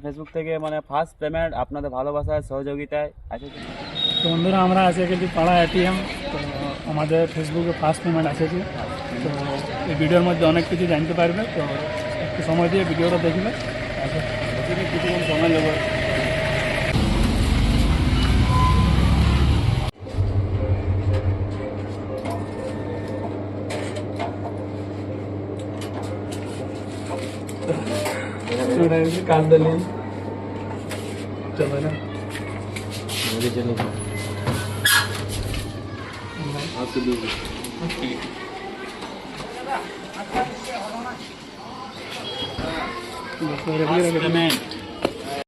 Facebook থেকে মানে first payment আপনাদের ভালোবাসার সহযোগিতায় আছে। তো বন্ধুরা আমরা আছি কিন্তু পাড়া এটিএম। তো আমাদের ফেসবুকে ফার্স্ট পেমেন্ট এসেছে। তো এই ভিডিওর মধ্যে অনেক কিছু জানতে পারবে। তো একটু সময় দিয়ে ভিডিওটা দেখবে। আচ্ছা কিছুক্ষণ সময় নেব। কান্দলি চলো না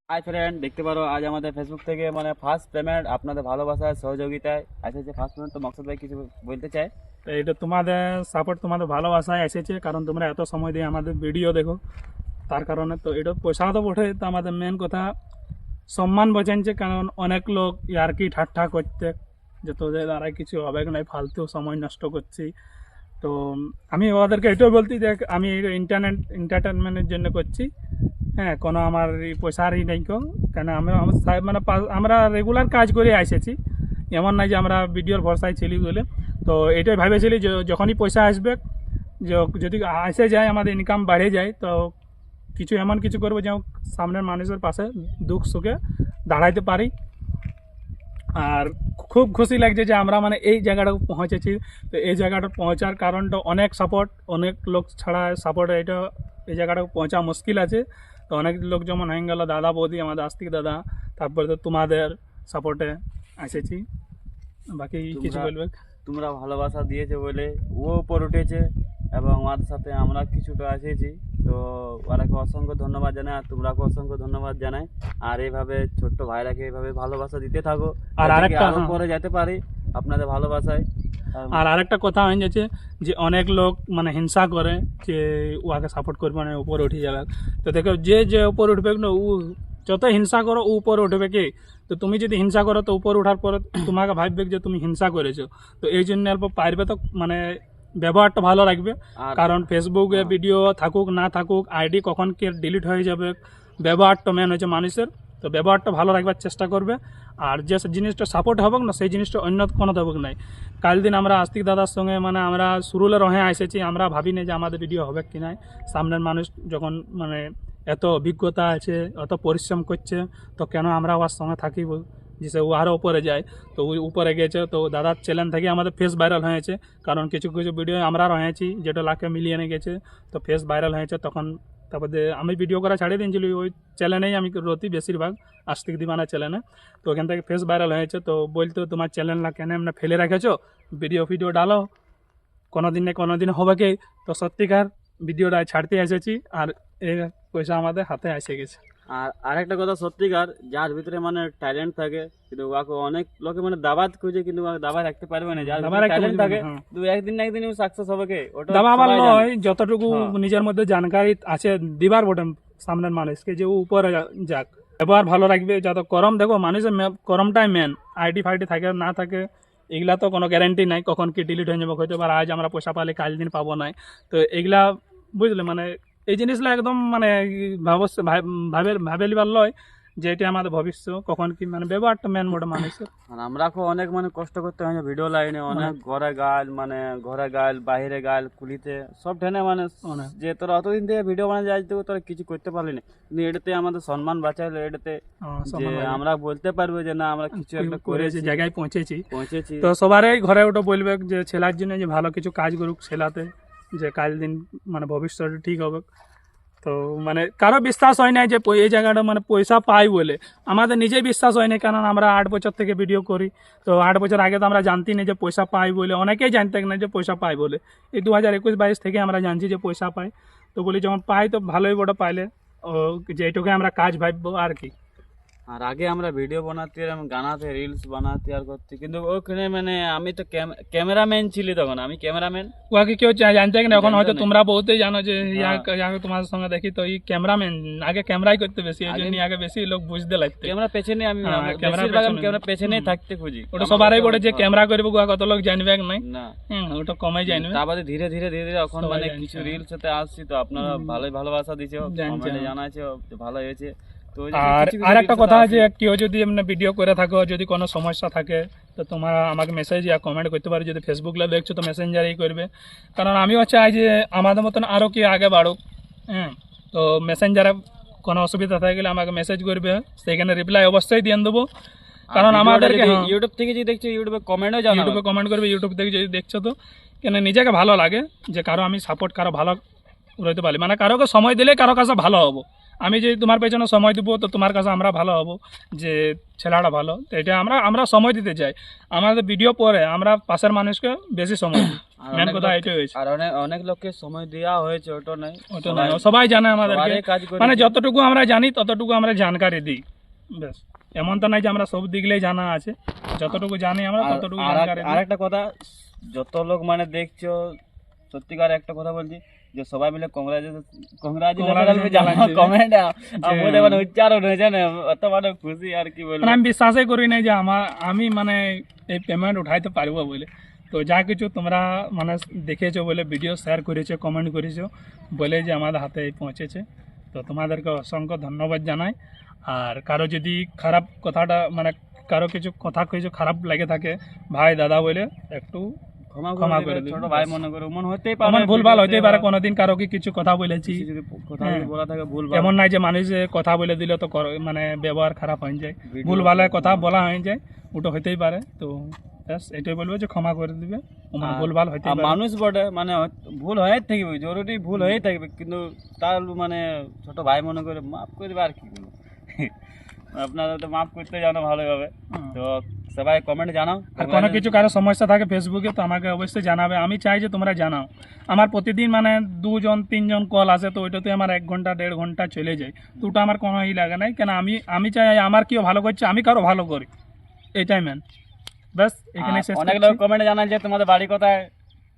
হাই ফ্রেন্ড, দেখতে পারো আজ আমাদের ফেসবুক থেকে মানে ফার্স্ট পেমেন্ট আপনাদের ভালোবাসার সহযোগিতায় এসেছে। ফার্স্ট পেমেন্ট তো মকসুদ ভাই কিছু বলতে চাই। তো এটা তোমাদের সাপোর্ট, তোমাদের ভালোবাসায় এসেছে, কারণ তোমরা এত সময় দিয়ে আমাদের ভিডিও দেখো, তার কারণে। তো এটা পয়সা তো বটে, তো আমাদের মেন কথা সম্মান বাঁচাচ্ছে, কারণ অনেক লোক ইয়ার্কি ঠাট্টা করতে যে তোদের দ্বারা কিছু হবে নাই, ফালতু সময় নষ্ট করছি। তো আমি ওদেরকে এটাই বলতে যে আমি এন্টারটেনমেন্টের জন্য করছি। হ্যাঁ, কোনো আমার পয়সারই নেই কেন, আমরা মানে আমরা রেগুলার কাজ করে এসেছি, এমন নাই যে আমরা ভিডিওর ভরসায় ছিলি বলে। তো এটাই ভেবেছিলি যে যখনই পয়সা আসবে, যদি আসে যায়, আমাদের ইনকাম বাড়ে যায়, তো কিছু এমন কিছু করবো যেন সামনের মানুষের পাশে দুঃখ সুখে দাঁড়াইতে পারি। আর খুব খুশি লাগছে যে আমরা মানে এই জায়গাটা পৌঁছেছি। তো এই জায়গাটা পৌঁছার কারণটা অনেক সাপোর্ট, অনেক লোক ছাড়া সাপোর্ট এই জায়গাটা পৌঁছা মুশকিল আছে। তো অনেক লোক যেমন হয়ে গেল দাদা বৌদি, আমাদের আস্তিক দাদা, তারপরে তো তোমাদের সাপোর্টে এসেছি। বাকি কিছু বলবে? তোমরা ভালোবাসা দিয়েছে বলে ও উপর উঠেছে এবং আমাদের সাথে আমরা কিছুটা এসেছি। তো ওরাকে অসংখ্য ধন্যবাদ জানাই, আর তোমরাকে অসংখ্য ধন্যবাদ জানাই। আর এইভাবে ছোট্ট ভাইরাকে এইভাবে ভালোবাসা দিতে থাকো, আর আরেকটা পরে যেতে পারি আপনাদের ভালোবাসায়। আর আরেকটা কথা হয়ে যাচ্ছে যে অনেক লোক মানে হিংসা করে যে ওকে সাপোর্ট করবে না, উপরে উঠে যাবে। তো দেখো, যে উপরে উঠবে না, ও যত হিংসা করো ও উপরে উঠবে কি। তো তুমি যদি হিংসা করো, তো উপরে ওঠার পরে তোমাকে ভাববে যে তুমি হিংসা করেছো। তো এই জন্য অল্প পারবে তো মানে ব্যবহারটা ভালো রাখবে, কারণ ফেসবুকে ভিডিও থাকুক না থাকুক, আইডি কখন কে ডিলিট হয়ে যাবে, ব্যবহারটা মেন হয়েছে মানুষের। তো ব্যবহারটা ভালো রাখবার চেষ্টা করবে। আর যে জিনিসটা সাপোর্ট হবে না, সেই জিনিসটা অন্য কোনো দেবক নাই। কাল দিন আমরা আস্তিক দাদার সঙ্গে মানে আমরা শুরুলে রহে এসেছি, আমরা ভাবিনি যে আমাদের ভিডিও হবে কি নাই। সামনের মানুষ যখন মানে এত অভিজ্ঞতা আছে, এত পরিশ্রম করছে, তো কেন আমরা ওর সঙ্গে থাকিব, যে ও আরও উপরে যায়। তো ওই উপরে গেছে, তো দাদার চ্যানেল থেকে আমাদের ফেস ভাইরাল হয়েছে, কারণ কিছু কিছু ভিডিও আমরা রয়েছি যেটা লাখে মিলিয়নে গেছে। তো ফেস ভাইরাল হয়েছে, তখন তারপরে আমি ভিডিও করা ছাড়িয়ে দিয়েছিলি ওই চ্যানেলেই আমি রতি বেশিরভাগ আস্তিক দিবানা চ্যানেলে। তো ওখান থেকে ফেস ভাইরাল হয়েছে। তো বলতো তোমার চ্যানেলটা কেন এমনি ফেলে রেখেছো, ভিডিও ডালো, কোনো দিন না কোনো দিন হবে কি। তো সত্যিকার ভিডিওটা ছাড়তে এসেছি, আর এই পয়সা আমাদের হাতে এসে গেছে। আর আরেকটা কথা, সত্যিকার যার ভিতরে মানে ট্যালেন্ট থাকে, কিন্তু ওকে অনেক লোকে মানে দাবাত খুঁজে, কিন্তু দাবা রাখতে পারবে না। যার ট্যালেন্ট থাকে তো একদিন না একদিন সাকসেস হবে কে। ওটা দাবা আমার নয়, যতটুকু নিজের মধ্যে জানকারি আছে দিবার বটে সামনের মানুষকে, যে ও উপরে যাক। ব্যবহার ভালো রাখবে, যত করম দেখো মানুষের করমটাই মেন। আইডি ফাইডি থাকে না থাকে এগুলা তো কোনো গ্যারান্টি নাই, কখন কি ডিলিট হয়ে যাবে। হয়তো আজ আমরা পয়সা পালে কাল দিন পাবো নাই। তো এগুলা বুঝলে মানে এই জিনিসগুলো একদম মানে ভাবে লিবার লয় যে এটা আমাদের ভবিষ্যৎ, কখন কি মানে ব্যবহারটা মেন মোটে মানুষের। আর আমরা অনেক মানে কষ্ট করতে হয় ভিডিও লাইনে, অনেক ঘরে গাল বাইরে গাল কুলিতে সব ঠেনে মানে যে তোরা অতদিন থেকে ভিডিও বানাতে যাই, তো তোরা কিছু করতে পারলি না, কিন্তু এটাতে আমাদের সম্মান বাঁচাইলো। এটাতে যে আমরা বলতে পারবো যে না আমরা কিছু একটা করেছি, জায়গায় পৌঁছেছি। তো সবারই ঘরে ওটা বলবে যে ছেলার জন্য যে ভালো কিছু কাজ করুক ছেলাতে, যে কাল দিন মানে ভবিষ্যৎ ঠিক হবে। তো মানে কারো বিশ্বাস হয় না যে এই জায়গাটা মানে পয়সা পাই বলে, আমাদের নিজেই বিশ্বাস হয় না, কারণ আমরা 8 বছর থেকে ভিডিও করি। তো 8 বছর আগে তো আমরা জানতি না যে পয়সা পাই বলে, অনেকেই জানতে না যে পয়সা পাই বলে। এই 2021-22 থেকে আমরা জানছি যে পয়সা পাই। তো বলি যখন পাই তো ভালোই বড় পাইলে, ও যে এইটুকু আমরা কাজ ভাববো আর কি। আর আগে আমরা ভিডিও বানাতে গানাতে রিলস বানাতে আর করতে, কিন্তু ওখানে মানে আমি তো ক্যামেরাম্যান ছিলি, তখন আমি ক্যামেরাম্যান, ওকে কেউ জানতে না। এখন হয়তো তোমরা বহুতেই জানো যে ইয়াকে তোমার সঙ্গে দেখি, তো এই ক্যামেরাম্যান আগে ক্যামেরাই করতে বেশি, এই জন্য আগে বেশি লোক বুঝতে লাগতো। ক্যামেরা পেছনে আমি ক্যামেরা পেছনেই থাকতে খুঁজি। ওটা সবারই বলে যে ক্যামেরা করবো, কত লোক জানবে নাই না, ওটা কমে জানবে। তারপরে ধীরে ধীরে এখন মানে কিছু রিলস হতে আসছি, তো আপনারা ভালোই ভালোবাসা দিছো, কমেন্টে জানাইছো ভালো হয়েছে। তো ওই যে আর কিছু কিছু আর একটা reels কথা তো যে আসেই। কেউ যদি এমনি ভিডিও করে থাকো, যদি কোনো সমস্যা থাকে তো তোমরা আমাকে মেসেজ ইয়া কমেন্ট করতে পারো। যদি ফেসবুক লাইভ দেখছো তো মেসেঞ্জারেই করবে, কারণ আমিও চাই যে আমাদের মতন আরও কি আগে বাড়ুক। তো মেসেঞ্জারে কোনো অসুবিধা থাকে গেলে আমাকে মেসেজ করবে, সেখানে রিপ্লাই অবশ্যই দিয়ে দেবো। আর কারণ ভিডিওটা আমাদেরকে যদি ইউটিউব থেকে যদি দেখছো ইউটিউবে কমেন্টও জানাবে। ইউটিউবে কমেন্ট করবে, ইউটিউব থেকে যদি দেখছো তো কেন নিজেকে ভালো লাগে যে কারো আমি সাপোর্ট কারো ভালো রইতে পারি, মানে কারোকে সময় দিলে কারো কাছে ভালো হবো। আমি যদি তোমার পেছনে সময় দেবো তো তোমার কাছে আমরা ভালো হবো যে ছেলেটা ভালো। তো এটা আমরা সময় দিতে চাই, আমাদের ভিডিও পরে আমরা পাশের মানুষকে বেশি সময় দিই। আর মেন অনেক কথা লোক- এটাই হয়েছে। আর অনেক লোককে সময় দেওয়া হয়েছে, ওটা নাই ওটা নয়, সবাই জানে আমাদেরকে, সবারই কাজ করে মানে যতটুকু আমরা জানি ততটুকু আমরা জানকারি দিই। বেশ, এমন তো নাই যে আমরা সব দিকলেই জানা আছে, যতটুকু জানি আমরা ততটুকু জানকারি আর দিই। একটা কথা, যত লোক মানে দেখছো সত্যিকার একটা কথা বলছি যে সবাই মিলে কংগ্রাচুলেশন জানাচ্ছি। কমেন্ট আমাদের মানে উচ্চারণ হয়েছে না, অত মানে খুশি আর কি বলবো। মানে আমি বিশ্বাসই করি নাই যে আমি মানে এই পেমেন্ট উঠাইতে পারবো বলে। তো যা কিছু তোমরা মানে দেখেছো বলে, ভিডিও শেয়ার করেছো, কমেন্ট করেছো বলে যে আমাদের হাতে এই পৌঁছেছে, তো তোমাদেরকে অসংখ্য ধন্যবাদ জানাই। আর কারো যদি খারাপ কথাটা মানে কারো কিছু খারাপ লাগে থাকে ভাই দাদা বলে একটু ক্ষমা ক্ষমা করে করে দিবেন। ছোট ভাই মনে করে মন হতেই পারে, আমার ভুলভাল ভিডিওতে হতেই পারে, বা কোনোদিন কারো কিছু কথা বলেছি। কিছু যদি কথা হ্যাঁ। যদি বলা থাকে ভুল এমন নাই যে মানুষ যে কথা বলে দিলে তো মানে ব্যবহার খারাপ হয়ে যায়, ভিডিও ভুল ভালো কথা বলা হয়ে যায়, ওটা হইতেই পারে। তো ব্যাস এটাই বলবো যে ক্ষমা করে দিবে, মানে ভুল ভাল হইতেই পারে। মানুষ বটে মানে ভুল হয়ে থাকবে, জরুরি ভুল হয়েই থাকবে, কিন্তু তার মানে ছোট ভাই মনে করে মাফ করে দেবে আর কি করবো। আপনারা তো মাফ করতে জানো ভালোভাবে, তো সবাই কমেন্ট জানাও। আর কোনো কিছু কারো সমস্যা থাকে ফেসবুকে তো আমাকে অবশ্যই জানাবে, আমি চাই যে তোমরা জানাও। আমার প্রতিদিন মানে 2-3 কল আসে, তো ওইটাতে আমার 1 ঘন্টা 1.5 ঘন্টা চলে যায়, তো ওটা আমার কোনো লাগে নাই। কেন আমি চাই আমার কেউ ভালো করছে আমি কারো ভালো করি, এটাই মেন। ব্যাস এখানে শেষ অনেক করছি। লোক কমেন্টে জানায় যে তোমাদের বাড়ি কোথায়,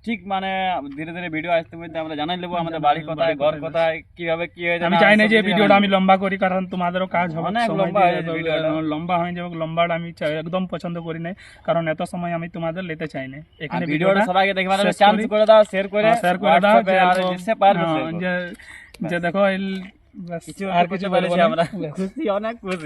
ঠিক মানে ধীরে ধীরে ভিডিও আসতে মধ্যে আমরা জানাই নেবো আমাদের বাড়ি কোথায়, ঘর কোথায়, কিভাবে কি হয়েছে। আমি চাই না যে ভিডিওটা আমি লম্বা করি, কারণ তোমাদেরও কাজ হবে, অনেক সময় লম্বা দিয়ে হয়ে যাবে ভিডিওটা। লম্বা হয়ে যাবে। লম্বাটা আমি একদম পছন্দ করি না, কারণ এত সময় আমি তোমাদের নিতে চাই না। এখানে ভিডিওটা সবাইকে দেখবার শেষ চান্স করি। করে দাও, শেয়ার করে দাও WhatsApp-এ আর যে পারবে যে দেখো কিছু আর কিছু বলেছি আমরা, খুশি অনেক খুশি।